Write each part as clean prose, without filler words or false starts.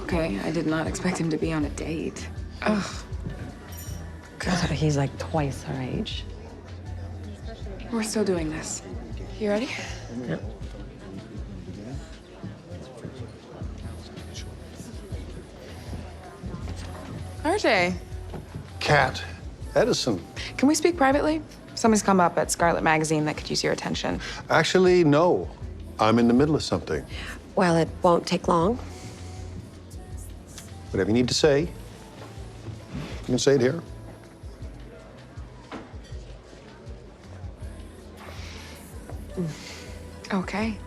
Okay, I did not expect him to be on a date. Ugh. God. He's like twice her age. We're still doing this. You ready? Yep. RJ, Kat Edison. can we speak privately? Something's come up at Scarlet Magazine that could use your attention. Actually, no. I'm in the middle of something. Well, it won't take long. Whatever you need to say, you can say it here. Okay.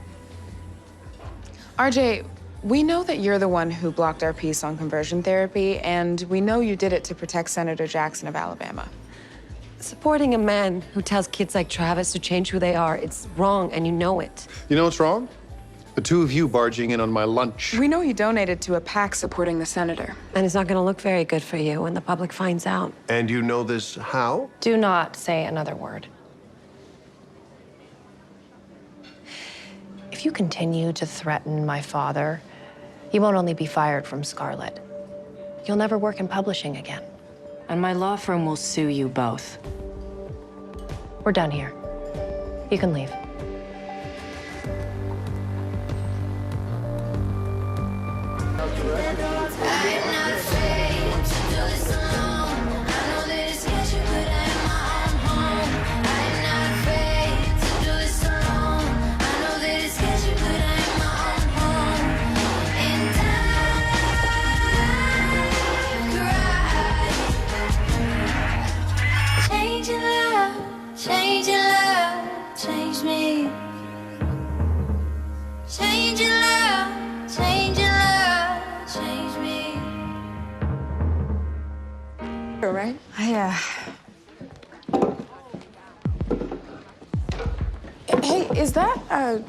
RJ, we know that you're the one who blocked our piece on conversion therapy, and we know you did it to protect Senator Jackson of Alabama. Supporting a man who tells kids like Travis to change who they are, it's wrong, and you know it. You know what's wrong? The two of you barging in on my lunch. We know you donated to a PAC supporting the senator. And it's not gonna look very good for you when the public finds out. And you know this how? Do not say another word. If you continue to threaten my father, you won't only be fired from Scarlet, you'll never work in publishing again. And my law firm will sue you both. We're done here. You can leave. Change me. Change your love, change your love, change me. All right. Hey, is that,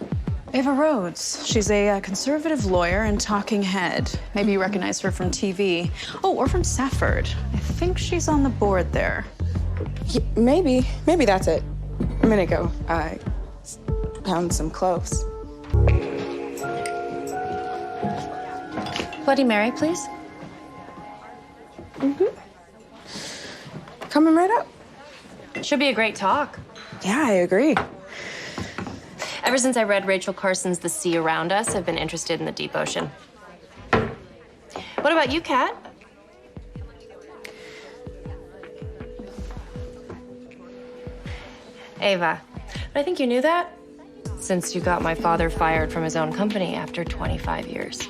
Ava Rhodes. She's a conservative lawyer and talking head. Maybe you recognize her from TV. Oh, or from Safford. I think she's on the board there. maybe that's it. A minute ago, I found some clothes. Bloody Mary, please. Coming right up. Should be a great talk. Yeah, I agree. Ever since I read Rachel Carson's The Sea Around Us, I've been interested in the deep ocean. What about you, Kat? Ava, but I think you knew that since you got my father fired from his own company after 25 years.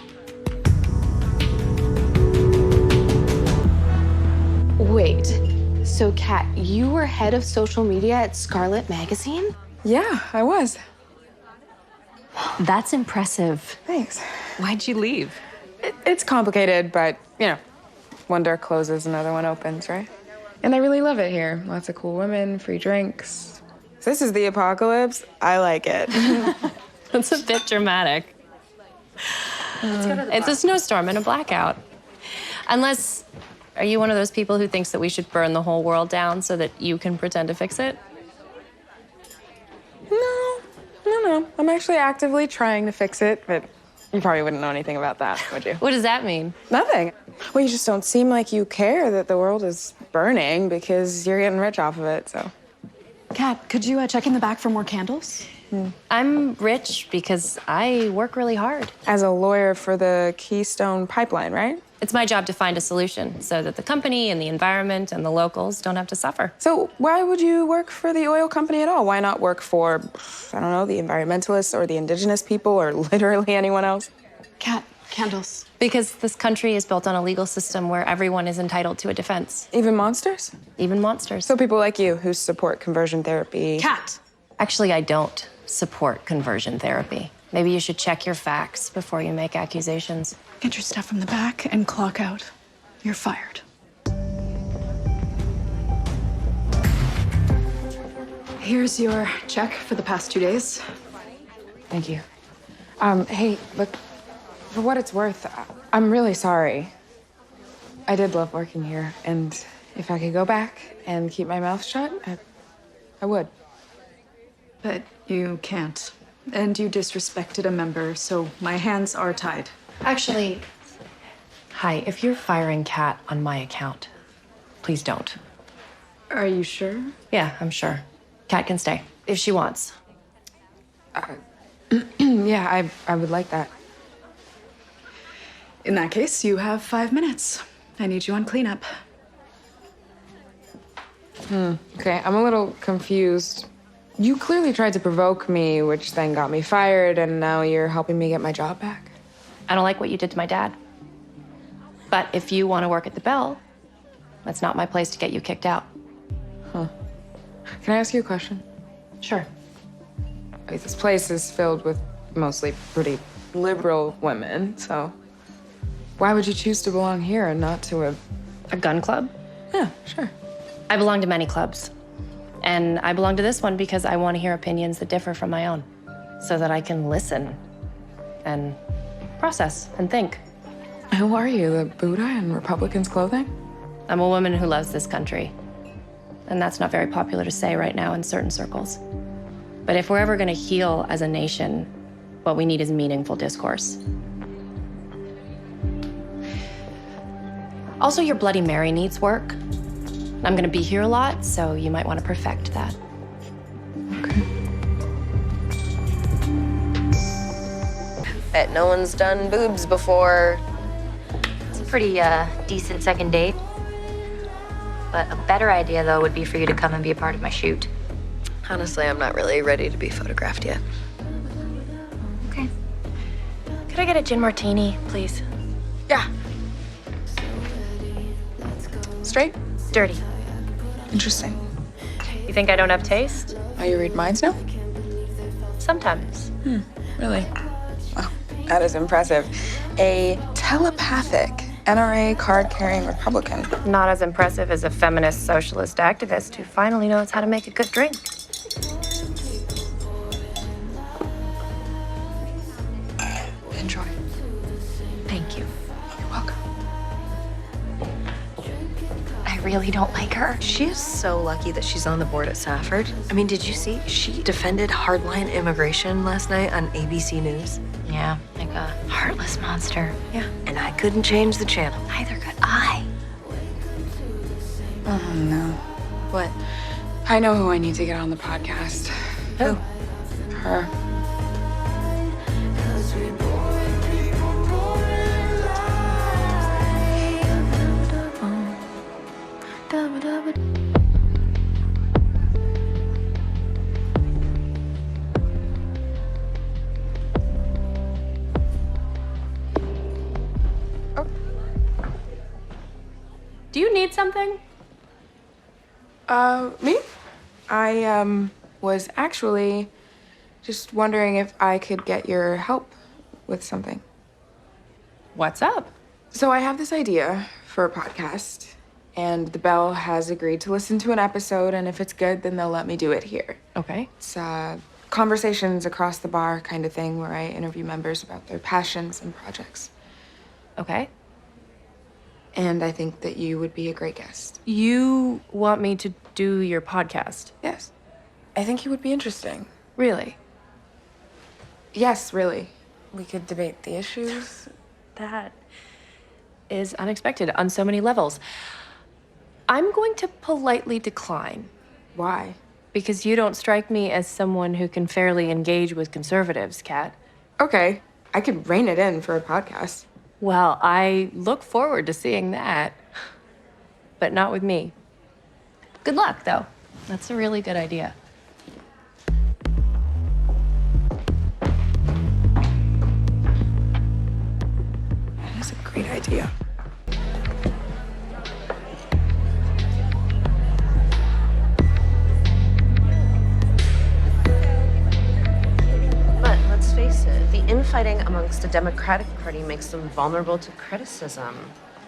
Wait, so Kat, you were head of social media at Scarlet Magazine? Yeah, I was. That's impressive. Thanks. Why'd you leave? It's complicated, but, you know, one door closes, another one opens, right? And I really love it here. Lots of cool women, free drinks. If this is the apocalypse, I like it. That's a bit dramatic. It's a snowstorm and a blackout. Unless, are you one of those people who thinks that we should burn the whole world down so that you can pretend to fix it? No. I'm actually actively trying to fix it, but you probably wouldn't know anything about that, would you? What does that mean? Nothing. Well, you just don't seem like you care that the world is burning because you're getting rich off of it, so. Kat, could you check in the back for more candles? I'm rich because I work really hard. As a lawyer for the Keystone Pipeline, right? It's my job to find a solution so that the company and the environment and the locals don't have to suffer. So why would you work for the oil company at all? Why not work for, I don't know, the environmentalists or the indigenous people or literally anyone else? Kat, candles. Because this country is built on a legal system where everyone is entitled to a defense, Even monsters? even monsters. So people like you who support conversion therapy. Kat! Actually, I don't support conversion therapy. Maybe you should check your facts before you make accusations. Get your stuff from the back and clock out. You're fired. Here's your check for the past 2 days. Thank you. Hey, look, for what it's worth, I'm really sorry. I did love working here, and if I could go back and keep my mouth shut, I would. But you can't. And you disrespected a member, so my hands are tied. Actually, hi, if you're firing Kat on my account, please don't. Are you sure? Yeah, I'm sure. Kat can stay if she wants. Yeah, I would like that. In that case, you have 5 minutes. I need you on cleanup. Okay, I'm a little confused. You clearly tried to provoke me, which then got me fired, and now you're helping me get my job back. I don't like what you did to my dad. But if you want to work at the Bell, that's not my place to get you kicked out. Can I ask you a question? Sure. I mean, this place is filled with mostly pretty liberal women, so why would you choose to belong here and not to a... A gun club? Yeah, sure. I belong to many clubs. And I belong to this one because I want to hear opinions that differ from my own, so that I can listen and process and think. Who are you, the Buddha in Republicans' clothing? I'm a woman who loves this country. And that's not very popular to say right now in certain circles. But if we're ever going to heal as a nation, what we need is meaningful discourse. Also, your Bloody Mary needs work. I'm going to be here a lot, so you might want to perfect that. Okay. Bet no one's done boobs before. It's a pretty decent second date. But a better idea, though, would be for you to come and be a part of my shoot. Honestly, I'm not really ready to be photographed yet. Okay. Could I get a gin martini, please? Yeah. Straight? Dirty. Interesting. You think I don't have taste? Oh, you read minds now? Sometimes. Really? Wow, that is impressive. A telepathic NRA card-carrying Republican. Not as impressive as a feminist socialist activist who finally knows how to make a good drink. Enjoy. Thank you. You're welcome. I really don't like her. She is so lucky that she's on the board at Safford. I mean, did you see? She defended hardline immigration last night on ABC News. Yeah, like a heartless monster. Yeah. And I couldn't change the channel. Neither could I. Oh, no. What? I know who I need to get on the podcast. Who? Her. Do you need something? Me? I, was actually just wondering if I could get your help with something. What's up? So I have this idea for a podcast, and the Bell has agreed to listen to an episode, and if it's good, then they'll let me do it here. Okay. It's conversations across the bar kind of thing where I interview members about their passions and projects. Okay. And I think that you would be a great guest. You want me to do your podcast? Yes. I think you would be interesting. Really? Yes, really. We could debate the issues. That is unexpected on so many levels. I'm going to politely decline Why? because you don't strike me as someone who can fairly engage with conservatives, Kat. Okay, I could rein it in for a podcast. Well, I look forward to seeing that, but not with me. Good luck, though. That's a really good idea. That is a great idea. But let's face it, the infighting amongst the Democratic Party makes them vulnerable to criticism.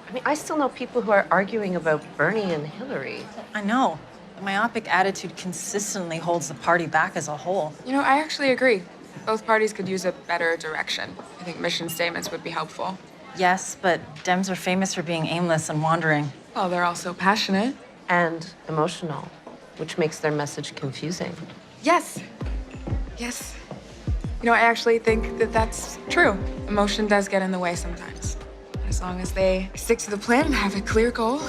I mean, I still know people who are arguing about Bernie and Hillary. I know. The myopic attitude consistently holds the party back as a whole. You know, I actually agree. Both parties could use a better direction. I think mission statements would be helpful. Yes, but Dems are famous for being aimless and wandering. Well, they're also passionate. And emotional, which makes their message confusing. Yes. Yes. You know, I actually think that that's true. Emotion does get in the way sometimes. As long as they stick to the plan and have a clear goal.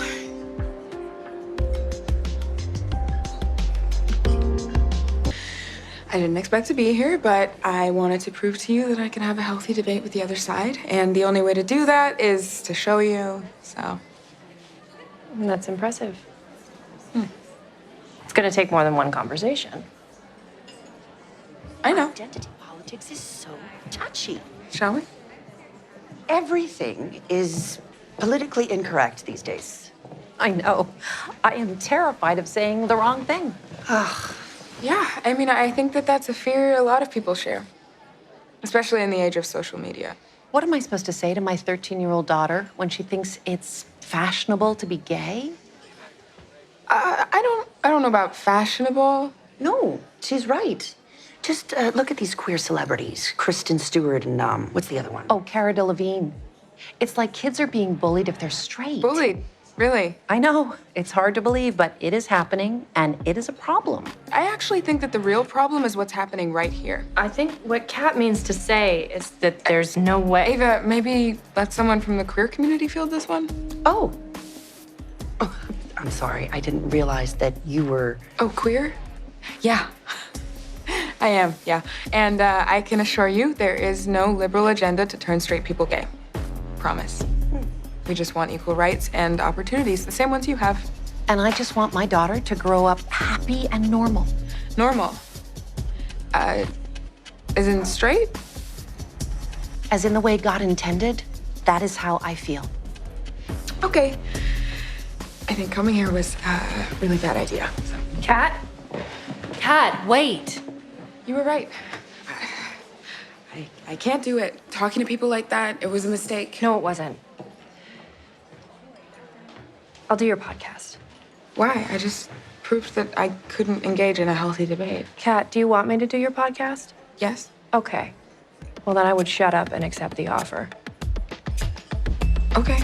I didn't expect to be here, but I wanted to prove to you that I can have a healthy debate with the other side. And the only way to do that is to show you, so. That's impressive. It's gonna take more than one conversation. I know. Identity politics is so touchy. Shall we? Everything is politically incorrect these days. I know. I am terrified of saying the wrong thing. Yeah, I mean, I think that that's a fear a lot of people share, especially in the age of social media. What am I supposed to say to my 13-year-old daughter when she thinks it's fashionable to be gay? I don't know about fashionable. No, she's right. Just look at these queer celebrities, Kristen Stewart and what's the other one? Oh, Cara Delevingne. It's like kids are being bullied if they're straight. Bullied, really? I know. It's hard to believe, but it is happening, and it is a problem. I actually think that the real problem is what's happening right here. I think what Kat means to say is that there's no way. Ava, maybe let someone from the queer community field this one? Oh, I'm sorry. I didn't realize that you were... Oh, queer? Yeah. I am, yeah. And I can assure you there is no liberal agenda to turn straight people gay. Promise. We just want equal rights and opportunities, the same ones you have. And I just want my daughter to grow up happy and normal. Normal. As in straight? As in the way God intended, that is how I feel. Okay. I think coming here was a really bad idea. So. Kat? Kat, wait. You were right. I can't do it. Talking to people like that, it was a mistake. No, it wasn't. I'll do your podcast. Why? I just proved that I couldn't engage in a healthy debate. Kat, do you want me to do your podcast? Yes? Okay. Well, then I would shut up and accept the offer. Okay.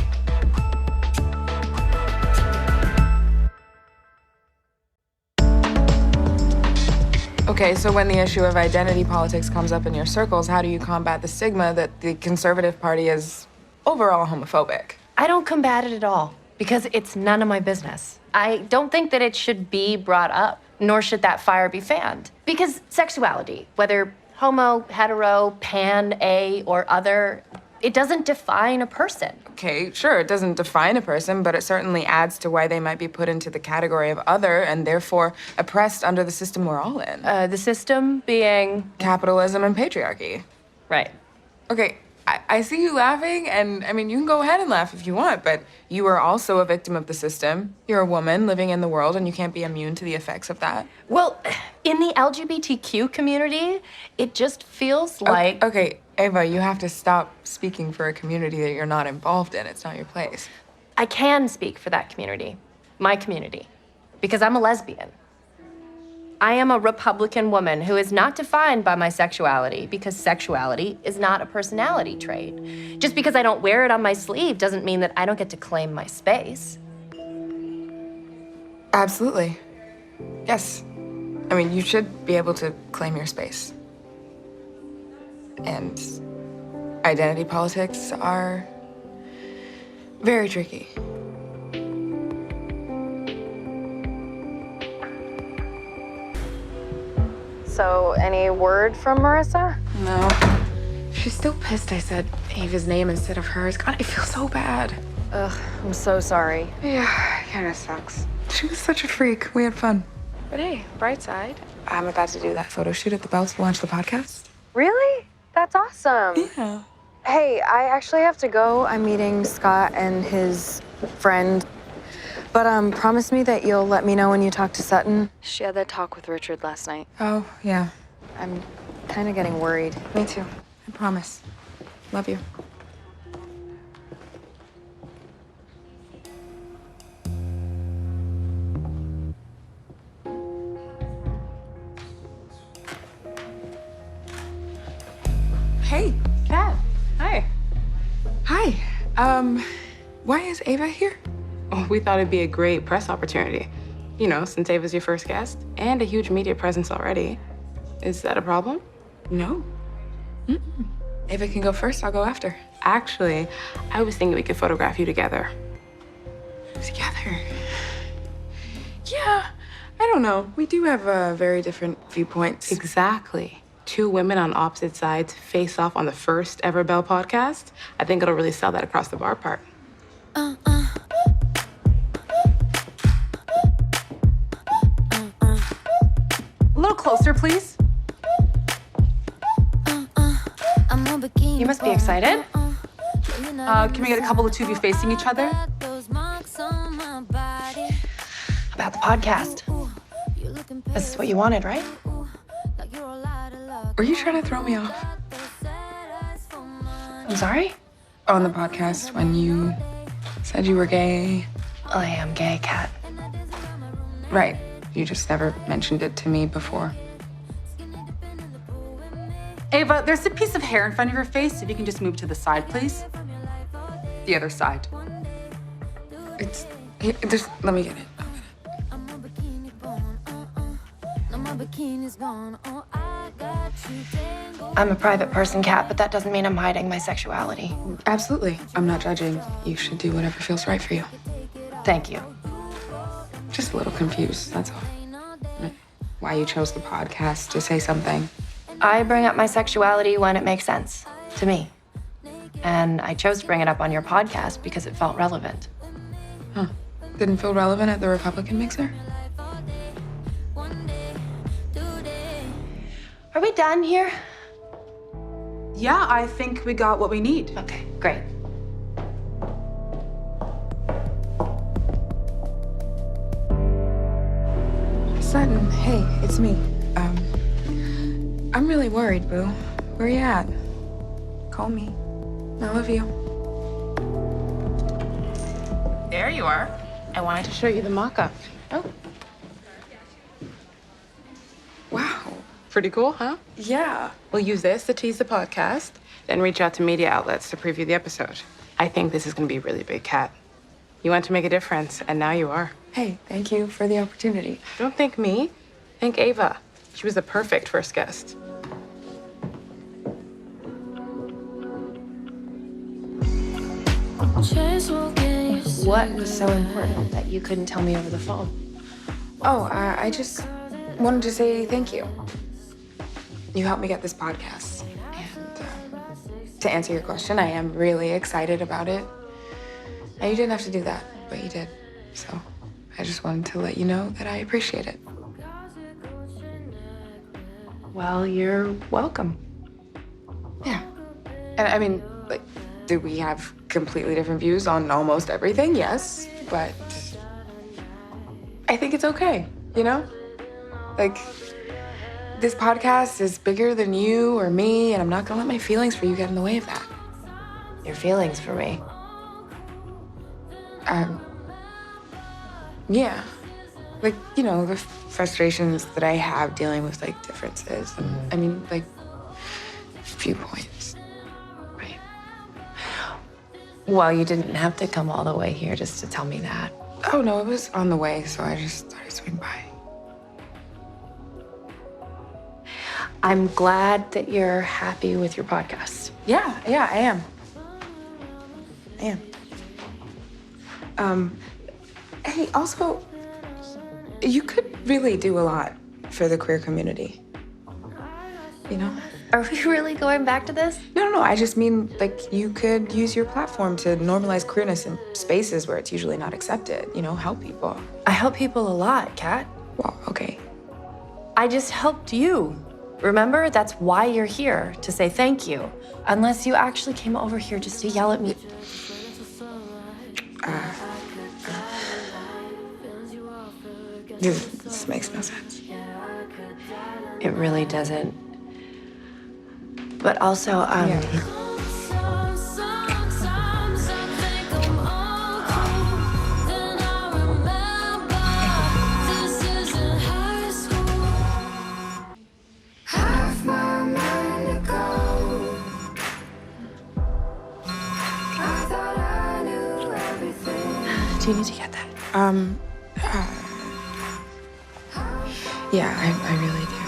Okay, so when the issue of identity politics comes up in your circles, how do you combat the stigma that the Conservative Party is overall homophobic? I don't combat it at all because it's none of my business. I don't think that it should be brought up, nor should that fire be fanned. Because sexuality, whether homo, hetero, pan, a, or other, it doesn't define a person. Okay, sure, it doesn't define a person, but it certainly adds to why they might be put into the category of other and therefore oppressed under the system we're all in. The system being... Capitalism and patriarchy. Right. Okay, I see you laughing, and I mean, you can go ahead and laugh if you want, but you are also a victim of the system. You're a woman living in the world, and you can't be immune to the effects of that. Well, in the LGBTQ community, it just feels like... Okay, Ava, you have to stop speaking for a community that you're not involved in. It's not your place. I can speak for that community, my community, because I'm a lesbian. I am a Republican woman who is not defined by my sexuality because sexuality is not a personality trait. Just because I don't wear it on my sleeve doesn't mean that I don't get to claim my space. Absolutely. Yes. I mean, you should be able to claim your space. And identity politics are very tricky. So, any word from Marissa? No. She's still pissed I said Ava's name instead of hers. God, I feel so bad. Ugh, I'm so sorry. Yeah, it kind of sucks. She was such a freak. We had fun. But hey, bright side. I'm about to do that photo shoot at the Bells to launch the podcast. Really? That's awesome. Yeah. Hey, I actually have to go. I'm meeting Scott and his friend. But promise me that you'll let me know when you talk to Sutton. She had that talk with Richard last night. Oh, yeah. I'm kind of getting worried. Me too. I promise. Love you. Hey. Kat, hi. Hi. Why is Ava here? Oh, we thought it'd be a great press opportunity. You know, since Ava's your first guest and a huge media presence already. Is that a problem? No. Ava can go first, I'll go after. Actually, I was thinking we could photograph you together. Together. Yeah, I don't know. We do have very different viewpoints. Exactly. Two women on opposite sides face off on the first ever Belle podcast. I think it'll really sell that across the bar part. Uh, A little closer, please. You must be excited. Can we get a couple of two of you facing each other? About the podcast. This is what you wanted, right? Were you trying to throw me off? I'm sorry? On the podcast when you said you were gay. I am gay, Kat. Right. You just never mentioned it to me before. Ava, there's a piece of hair in front of your face. If you can just move to the side, please. The other side. Just let me get it. I'm a private person, Kat, but that doesn't mean I'm hiding my sexuality. Absolutely. I'm not judging. You should do whatever feels right for you. Thank you. Just a little confused, that's all. Why you chose the podcast to say something. I bring up my sexuality when it makes sense to me. And I chose to bring it up on your podcast because it felt relevant. Huh. Didn't feel relevant at the Republican mixer? Are we done here? Yeah, I think we got what we need. Okay, great. Sutton, hey, it's me. I'm really worried, boo. Where you at? Call me. I love you. There you are. I wanted to show you the mock-up. Oh. Wow. Pretty cool, huh? Yeah. We'll use this to tease the podcast, then reach out to media outlets to preview the episode. I think this is going to be really big, Kat. You want to make a difference, and now you are. Hey, thank you for the opportunity. Don't thank me. Thank Ava. She was the perfect first guest. What was so important that you couldn't tell me over the phone? Oh, I just wanted to say thank you. You helped me get this podcast. And to answer your question, I am really excited about it. And you didn't have to do that, but you did. So I just wanted to let you know that I appreciate it. Well, you're welcome. Yeah. And I mean, like, do we have completely different views on almost everything? Yes, but I think it's okay, you know? Like, this podcast is bigger than you or me, and I'm not gonna let my feelings for you get in the way of that. Your feelings for me? Yeah. Like, you know, the frustrations that I have dealing with, like, differences. And, I mean, like, viewpoints. Right. Well, you didn't have to come all the way here just to tell me that. Oh, no, it was on the way, so I just thought I'd swing by. I'm glad that you're happy with your podcast. Yeah, I am. Hey, also, you could really do a lot for the queer community. You know? Are we really going back to this? No, I just mean, like, you could use your platform to normalize queerness in spaces where it's usually not accepted, you know, help people. I help people a lot, Kat. Well, okay. I just helped you. Remember? That's why you're here, to say thank you. Unless you actually came over here just to yell at me. This makes no sense. It really doesn't. But also, do you need to get that? Yeah, I really do.